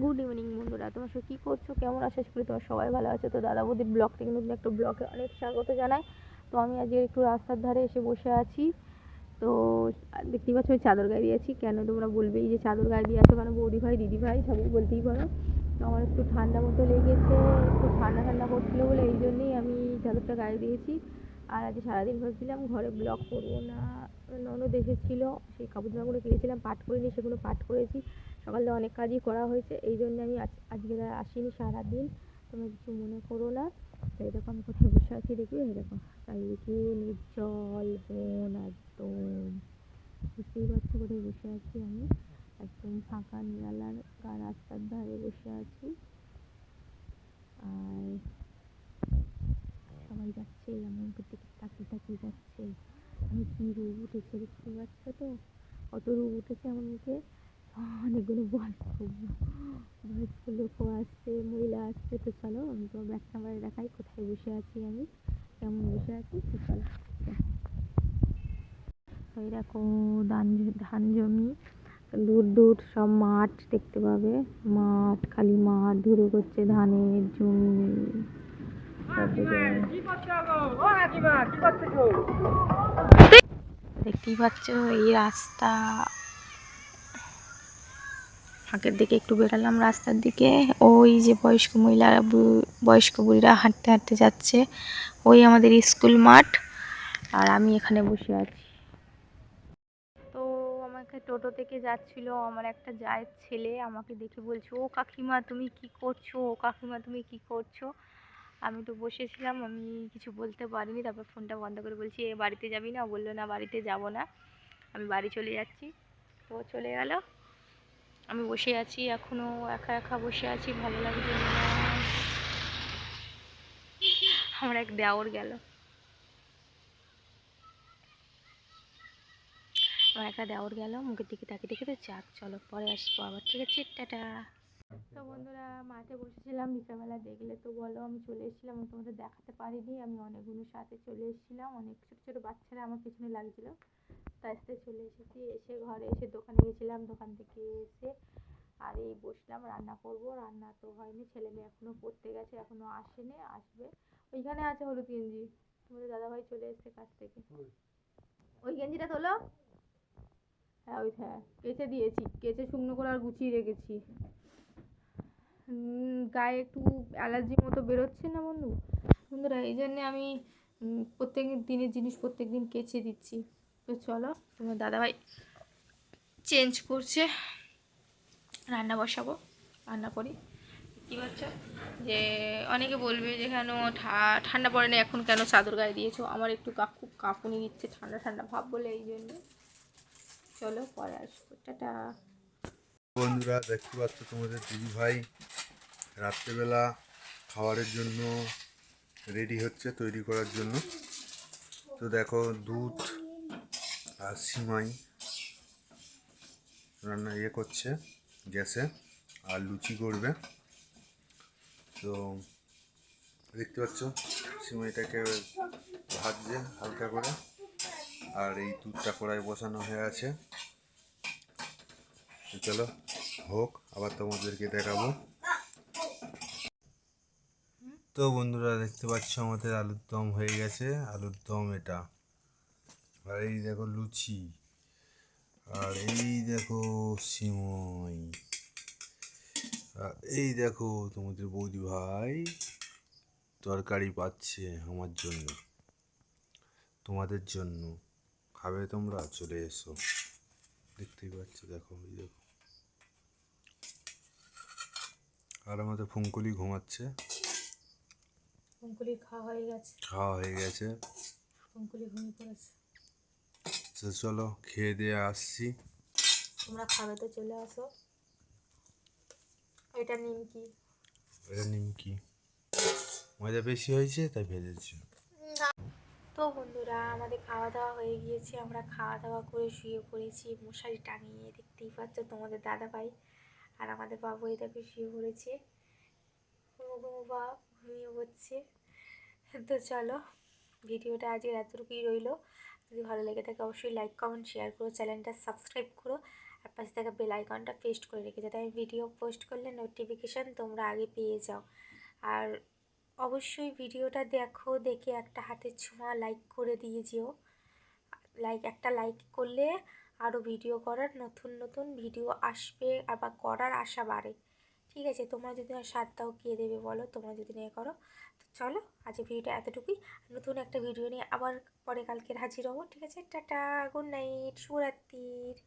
Good evening বন্ধুরা, তোমরা সব কী করছো, কেমন আছো? আশা করি তোমার সবাই ভালো আছে। তো দাদা বৌদির ব্লগ থেকে নতুন একটা ব্লগে অনেক স্বাগত জানাই। তো আমি আজকে একটু রাস্তার ধারে এসে বসে আছি। তো দেখতেই পাচ্ছ আমি চাদর গায়ে দিয়েছি। কেন তোমরা বলবে এই যে চাদর গায়ে দিয়ে আছো কেন? বৌদি ভাই দিদি ভাই সবাই বলতেই পারো। তো আমার একটু ঠান্ডা মতো লেগেছে, একটু ঠান্ডা ঠান্ডা করছিলো বলে এই জন্যেই আমি চাদরটা গায়ে দিয়েছি। আর আজকে সারাদিন ভাবছিলাম ঘরে ব্লগ করবো না, ননদ এসেছিলো, সেই কাপড় জামাগুলো কিনেছিলাম পাট করিনি, সেগুলো পাট করেছি। সকালে অনেক কাজই করা হয়েছে, এই জন্য আমি আজকে আসিনি সারাদিন, তোমরা কিছু মনে করো না। তো এই দেখো আমি কোথায় বসে আছি দেখবে, এই দেখো চারিদিকে নির্জল বন, একদম বুঝতেই পারছো কোথায় বসে আছি আমি। একদম ফাঁকা নিরালার রাস্তার ধারে বসে আছি। আর সবাই যাচ্ছে, আমার দিকে তাকিয়ে তাকিয়ে যাচ্ছে। আমি কি রূপ উঠেছে দেখতে পাচ্ছ তো, কত রূপ উঠেছে আমার মুখে। অনেকগুলো বয়স্ক লোকও আসছে, মহিলা আসছে। তো চলো আমি তো ব্যাক ক্যামেরায় দেখাই কোথায় বসে আছি, আমি কেমন বসে আছি। তো চলো, ওই দেখো ধান জমি, দূর দূর সব মাঠ দেখতে পাবে, মাঠ খালি মাঠ ধরে করছে ধানের জমি। দেখতেই পাচ্ছ এই রাস্তা, ফাঁকের দিকে একটু বেরালাম রাস্তার দিকে। ওই যে বয়স্ক মহিলারা বয়স্ক বুড়িরা হাঁটতে হাঁটতে যাচ্ছে, ওই আমাদের স্কুল মাঠ। আর আমি এখানে বসে আছি। তো আমাকে টোটো থেকে যাচ্ছিল আমার একটা জায়ের ছেলে, আমাকে দেখে বলছে, ও কাকিমা তুমি কি করছো, ও কাকিমা তুমি কি করছো। আমি তো বসেছিলাম, আমি কিছু বলতে পারিনি। তারপর ফোনটা বন্ধ করে বলছি, এ বাড়িতে যাবি না? বললো না বাড়িতে যাব না, আমি বাড়ি চলে যাচ্ছি। তো চলে গেল, আমি বসে আছি এখনো, একা একা বসে আছি, ভালো লাগছে না। আমার এক দেওর গেল, আমার একটা দেওর গেল, মুখের দিকে তাকিয়ে দেখে। তো যাক চলো পরে আসবো আবার, ঠিক আছে, টাটা। তো বন্ধুরা মাঠে বসেছিলাম বিকালবেলা, দেখলে তো বলো আমি চলে এসেছিলাম, আমি তোমাদের দেখাতে পারিনি। আমি অনেকগুলোর সাথে চলে এসেছিলাম, অনেক ছোটো ছোটো বাচ্চারা আমার পিছনে লাগছিলো, তার সাথে চলে এসেছি। এসে ঘরে এসে দোকানে গেছিলাম, দোকান থেকে এসে আর এই বসলাম, রান্না করব। রান্না তো হয়নি, ছেলে মেয়ে এখনও পড়তে গেছে, এখনও আসেনি, আসবে। ওইখানে আছে হলুদ গেঞ্জি, তোমাদের দাদাভাই চলে এসছে কাছ থেকে। ওই গেঞ্জিটা তোলো। হ্যাঁ ওই, হ্যাঁ কেচে দিয়েছি, কেচে শুকনো করে আর গুছিয়ে রেখেছি। গায়ে একটু অ্যালার্জির মতো বেরোচ্ছে না বন্ধুরা, এই জন্যে আমি প্রত্যেক দিনের জিনিস প্রত্যেক দিন কেচে দিচ্ছি। তো চলো, তোমার দাদাভাই চেঞ্জ করছে, রান্না বসাবো, রান্না করি। কী বাচ্চা যে অনেকে বলবে যে কেন ঠান্ডা পড়ে না এখন, কেন চাদর গায়ে দিয়েছো। আমার একটু খুব কাঁপুনি দিচ্ছে, ঠান্ডা ঠান্ডা ভাব বলে, এই জন্য। চলো পরে আসবো, টাটা। বন্ধুরা দেখতে পাচ্ছ তোমাদের দিদি ভাই রাত্রেবেলা খাবারের জন্য রেডি হচ্ছে, তৈরি করার জন্য। তো দেখো দুধ আর সিমাই রান্না করছে গ্যাসে, আর লুচি করবে। তো দেখতে পাচ্ছ সিমাইটাকে ভাজছে হালকা করে, আর এই দুধটা কড়াই বসানো হয়ে আছে। তো চলো হোক, আবার তোমাদেরকে দেখাবো। তো বন্ধুরা দেখতে পাচ্ছ আমাদের আলুর দম হয়ে গেছে, আলুর দম এটা। আর এই দেখো লুচি, আর এই দেখো সিমই, আর এই দেখো তোমাদের বৌদি ভাই তরকারি পাচ্ছে আমার জন্য, তোমাদের জন্য। খাবে তোমরা? চলে এসো, দেখতেই পাচ্ছ, দেখো এই দেখো। আর আমাদের ফুঙ্কুলি ঘুমাচ্ছে, ফুঙ্কুলি খাওয়া হয়ে গেছে, ফুঙ্কুলি ঘুমিয়ে পড়েছে। তো চলো খেয়ে দিয়ে আসছি, তোমরা খাবে তো চলে আসো। এটা নিমকি, এটা নিমকি, মজা বেশি হয়েছে তাই ভেজেছি। তো বন্ধুরা আমাদের খাওয়া দাওয়া হয়ে গিয়েছে, আমরা খাওয়া দাওয়া করে শুয়ে পড়েছি মশারি টাঙিয়ে, দেখতেই পাচ্ছ তোমাদের দাদাভাই। আর আমাদের বাবু এই দেখো শুয়ে পড়েছে, বা ঘুমিয়ে পড়ছে। তো চলো ভিডিওটা আজকে এতটুকুই রইলো। যদি ভালো লেগে থাকে অবশ্যই লাইক কমেন্ট শেয়ার করো, চ্যানেলটা সাবস্ক্রাইব করো, আর আর পাশে থাকা বেল আইকনটা পেস্ট করে রেখে, যাতে আমি ভিডিও পোস্ট করলে নোটিফিকেশান তোমরা আগে পেয়ে যাও। আর অবশ্যই ভিডিওটা দেখো, দেখে একটা হাতের ছোঁয়া লাইক করে দিয়ে যেও। একটা লাইক করলে আরও ভিডিও করার, নতুন নতুন ভিডিও আসবে, আবার করার আশা বাড়ে। ঠিক আছে, তোমরা যদি আর সাথ দাও কে দেবে বলো, তোমরা যদি নিয়ে করো। তো চলো, আজ ভিডিওটা এতটুকুই। নতুন একটা ভিডিও নিয়ে আবার পরে কালকের হাজির হবো। ঠিক আছে, টাটা, গুড নাইট, শুভরাত্রির।